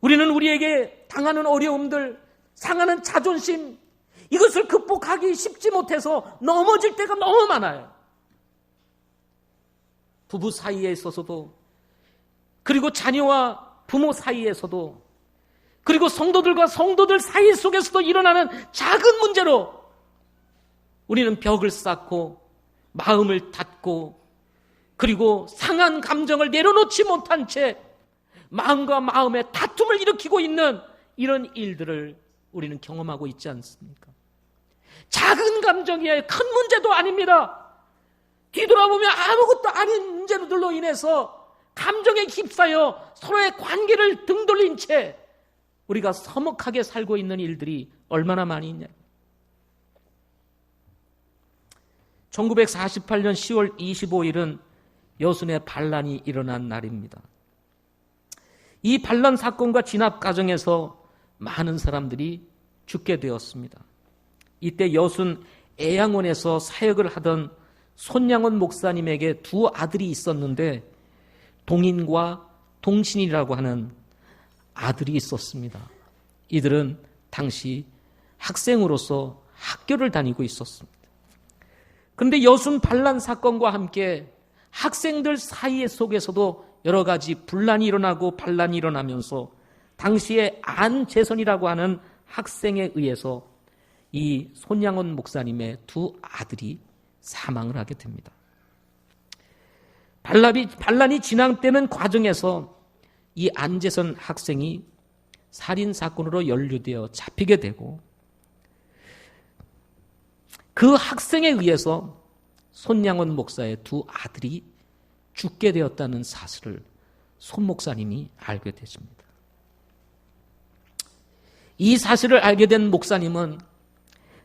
우리는 우리에게 당하는 어려움들, 상하는 자존심, 이것을 극복하기 쉽지 못해서 넘어질 때가 너무 많아요. 부부 사이에 있어서도, 그리고 자녀와 부모 사이에서도, 그리고 성도들과 성도들 사이 속에서도 일어나는 작은 문제로 우리는 벽을 쌓고 마음을 닫고, 그리고 상한 감정을 내려놓지 못한 채 마음과 마음의 다툼을 일으키고 있는 이런 일들을 우리는 경험하고 있지 않습니까? 작은 감정이에요. 큰 문제도 아닙니다. 뒤돌아보면 아무것도 아닌 문제들로 인해서 감정에 휩싸여 서로의 관계를 등 돌린 채 우리가 서먹하게 살고 있는 일들이 얼마나 많이 있냐. 1948년 10월 25일은 여순의 반란이 일어난 날입니다. 이 반란 사건과 진압 과정에서 많은 사람들이 죽게 되었습니다. 이때 여순 애양원에서 사역을 하던 손양원 목사님에게 두 아들이 있었는데 동인과 동신이라고 하는 아들이 있었습니다. 이들은 당시 학생으로서 학교를 다니고 있었습니다. 그런데 여순 반란 사건과 함께 학생들 사이 속에서도 여러 가지 분란이 일어나고 반란이 일어나면서 당시에 안재선이라고 하는 학생에 의해서 이 손양원 목사님의 두 아들이 사망을 하게 됩니다. 반란이 진행되는 과정에서 이 안재선 학생이 살인사건으로 연루되어 잡히게 되고, 그 학생에 의해서 손양원 목사의 두 아들이 죽게 되었다는 사실을 손 목사님이 알게 되십니다. 이 사실을 알게 된 목사님은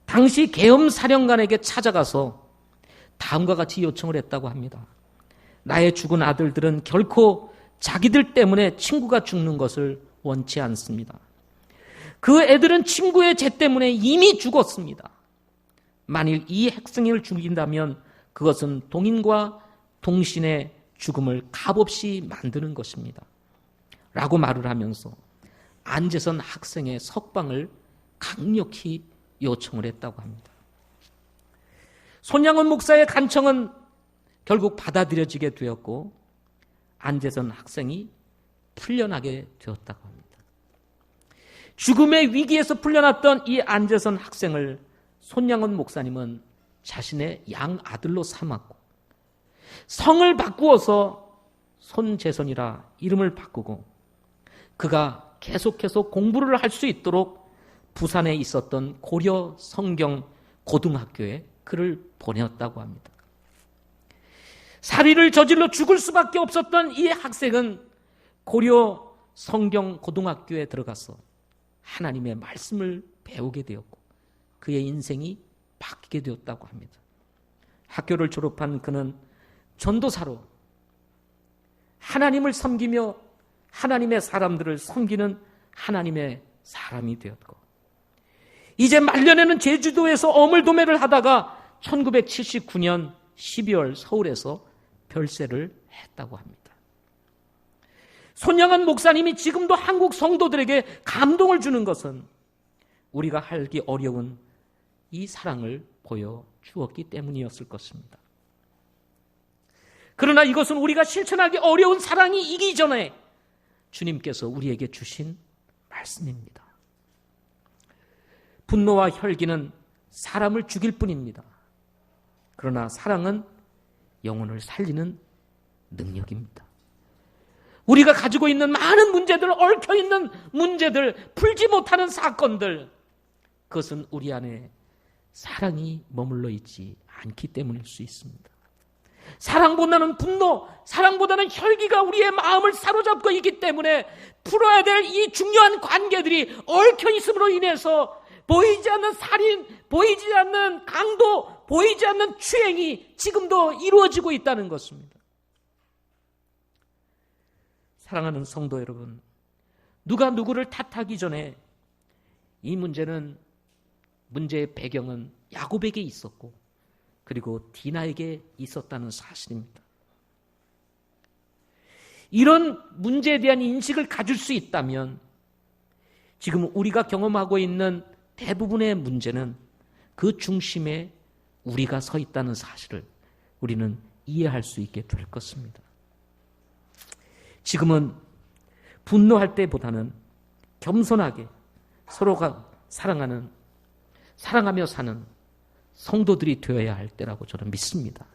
당시 계엄 사령관에게 찾아가서 다음과 같이 요청을 했다고 합니다. 나의 죽은 아들들은 결코 자기들 때문에 친구가 죽는 것을 원치 않습니다. 그 애들은 친구의 죄 때문에 이미 죽었습니다. 만일 이 학생을 죽인다면 그것은 동인과 동신의 죽음을 값없이 만드는 것입니다. 라고 말을 하면서 안재선 학생의 석방을 강력히 요청을 했다고 합니다. 손양원 목사의 간청은 결국 받아들여지게 되었고 안재선 학생이 풀려나게 되었다고 합니다. 죽음의 위기에서 풀려났던 이 안재선 학생을 손양원 목사님은 자신의 양아들로 삼았고 성을 바꾸어서 손재선이라 이름을 바꾸고 그가 계속해서 공부를 할 수 있도록 부산에 있었던 고려 성경 고등학교에 그를 보내었다고 합니다. 살인을 저질러 죽을 수밖에 없었던 이 학생은 고려 성경 고등학교에 들어가서 하나님의 말씀을 배우게 되었고 그의 인생이 바뀌게 되었다고 합니다. 학교를 졸업한 그는 전도사로 하나님을 섬기며 하나님의 사람들을 섬기는 하나님의 사람이 되었고 이제 말년에는 제주도에서 어물도매를 하다가 1979년 12월 서울에서 별세를 했다고 합니다. 손양원 목사님이 지금도 한국 성도들에게 감동을 주는 것은 우리가 알기 어려운 이 사랑을 보여주었기 때문이었을 것입니다. 그러나 이것은 우리가 실천하기 어려운 사랑이기 전에 주님께서 우리에게 주신 말씀입니다. 분노와 혈기는 사람을 죽일 뿐입니다. 그러나 사랑은 영혼을 살리는 능력입니다. 우리가 가지고 있는 많은 문제들, 얽혀있는 문제들, 풀지 못하는 사건들, 그것은 우리 안에 사랑이 머물러 있지 않기 때문일 수 있습니다. 사랑보다는 분노, 사랑보다는 혈기가 우리의 마음을 사로잡고 있기 때문에 풀어야 될 이 중요한 관계들이 얽혀 있음으로 인해서 보이지 않는 살인, 보이지 않는 강도, 보이지 않는 추행이 지금도 이루어지고 있다는 것입니다. 사랑하는 성도 여러분, 누가 누구를 탓하기 전에 이 문제의 배경은 야곱에게 있었고 그리고 디나에게 있었다는 사실입니다. 이런 문제에 대한 인식을 가질 수 있다면 지금 우리가 경험하고 있는 대부분의 문제는 그 중심에 우리가 서 있다는 사실을 우리는 이해할 수 있게 될 것입니다. 지금은 분노할 때보다는 겸손하게 서로가 사랑하며 사는 성도들이 되어야 할 때라고 저는 믿습니다.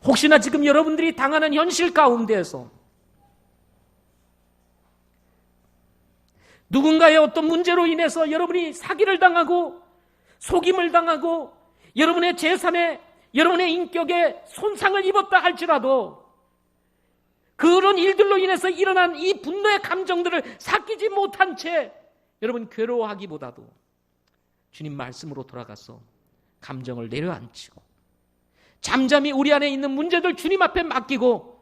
혹시나 지금 여러분들이 당하는 현실 가운데에서 누군가의 어떤 문제로 인해서 여러분이 사기를 당하고 속임을 당하고 여러분의 재산에 여러분의 인격에 손상을 입었다 할지라도 그런 일들로 인해서 일어난 이 분노의 감정들을 삭히지 못한 채 여러분 괴로워하기보다도 주님 말씀으로 돌아가서 감정을 내려앉히고 잠잠히 우리 안에 있는 문제들 주님 앞에 맡기고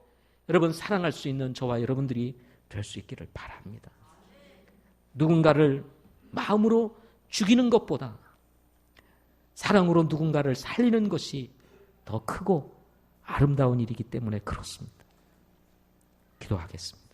여러분 사랑할 수 있는 저와 여러분들이 될 수 있기를 바랍니다. 누군가를 마음으로 죽이는 것보다 사랑으로 누군가를 살리는 것이 더 크고 아름다운 일이기 때문에 그렇습니다. 기도하겠습니다.